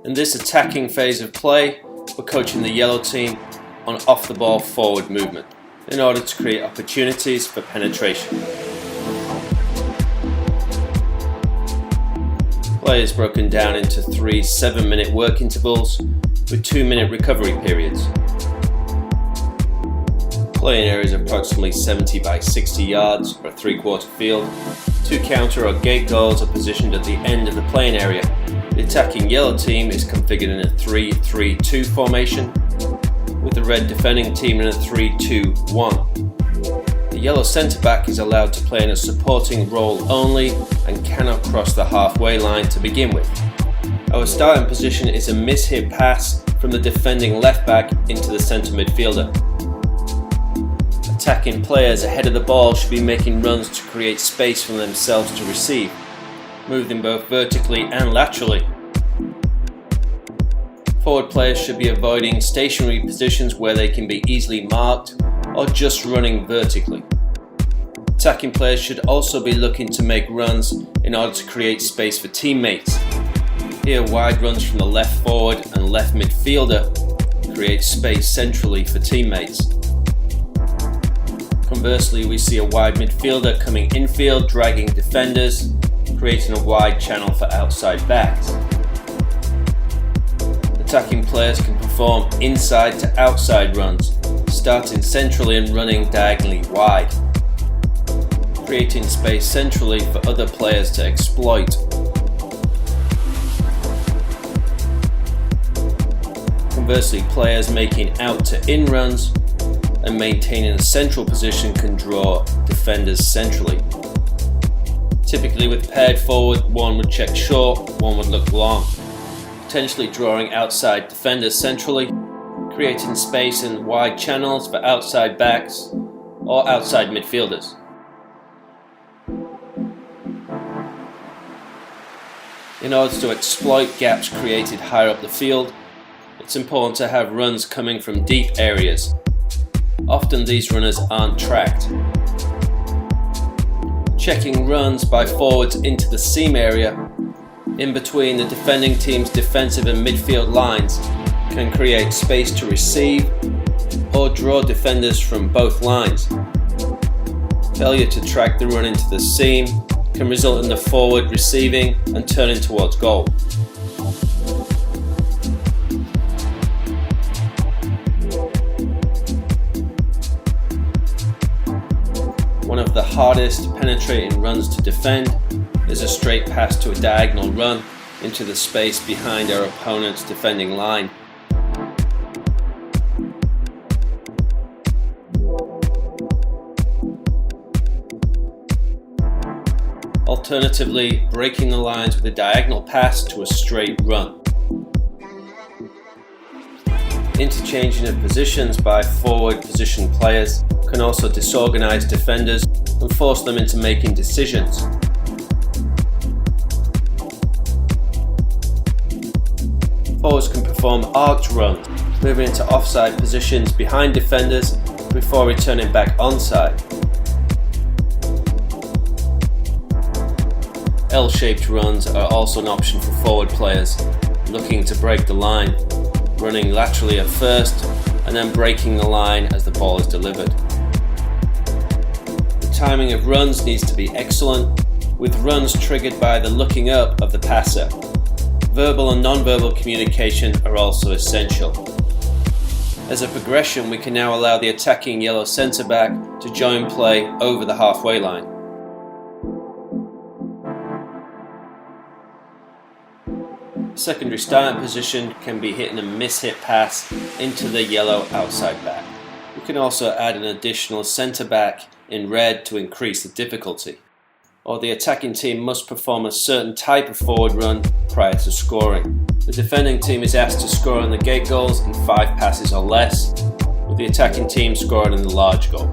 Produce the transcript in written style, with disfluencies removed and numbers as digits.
In this attacking phase of play, we're coaching the yellow team on off-the-ball forward movement in order to create opportunities for penetration. Play is broken down into 3 7-minute work intervals with 2-minute recovery periods. Play in areas approximately 70 by 60 yards or a 3/4 field. 2 counter or gate goals are positioned at the end of the playing area. The attacking yellow team is configured in a 3-3-2 formation, with the red defending team in a 3-2-1. The yellow centre-back is allowed to play in a supporting role only and cannot cross the halfway line to begin with. Our starting position is a miss-hit pass from the defending left-back into the centre midfielder. Attacking players ahead of the ball should be making runs to create space for themselves to receive, moving both vertically and laterally. Forward players should be avoiding stationary positions where they can be easily marked or just running vertically. Attacking players should also be looking to make runs in order to create space for teammates. Here, wide runs from the left forward and left midfielder create space centrally for teammates. Conversely, we see a wide midfielder coming infield, dragging defenders, creating a wide channel for outside backs. Attacking players can perform inside to outside runs, starting centrally and running diagonally wide, creating space centrally for other players to exploit. Conversely, players making out to in runs and maintaining a central position can draw defenders centrally. Typically with paired forward, one would check short, one would look long, potentially drawing outside defenders centrally, creating space in wide channels for outside backs or outside midfielders. In order to exploit gaps created higher up the field, it's important to have runs coming from deep areas. Often these runners aren't tracked. Checking runs by forwards into the seam area in between the defending team's defensive and midfield lines can create space to receive or draw defenders from both lines. Failure to track the run into the seam can result in the forward receiving and turning towards goal. One of the hardest penetrating runs to defend is a straight pass to a diagonal run into the space behind our opponent's defending line. Alternatively, breaking the lines with a diagonal pass to a straight run. Interchanging of positions by forward position players can also disorganize defenders and force them into making decisions. Forwards can perform arced runs, moving into offside positions behind defenders before returning back onside. L-shaped runs are also an option for forward players looking to break the line, running laterally at first and then breaking the line as the ball is delivered. The timing of runs needs to be excellent, with runs triggered by the looking up of the passer. Verbal and non-verbal communication are also essential. As a progression, we can now allow the attacking yellow centre-back to join play over the halfway line. Secondary starting position can be hitting a miss-hit pass into the yellow outside back. We can also add an additional centre-back in red to increase the difficulty. Or the attacking team must perform a certain type of forward run prior to scoring. The defending team is asked to score on the gate goals in 5 passes or less, with the attacking team scoring in the large goal.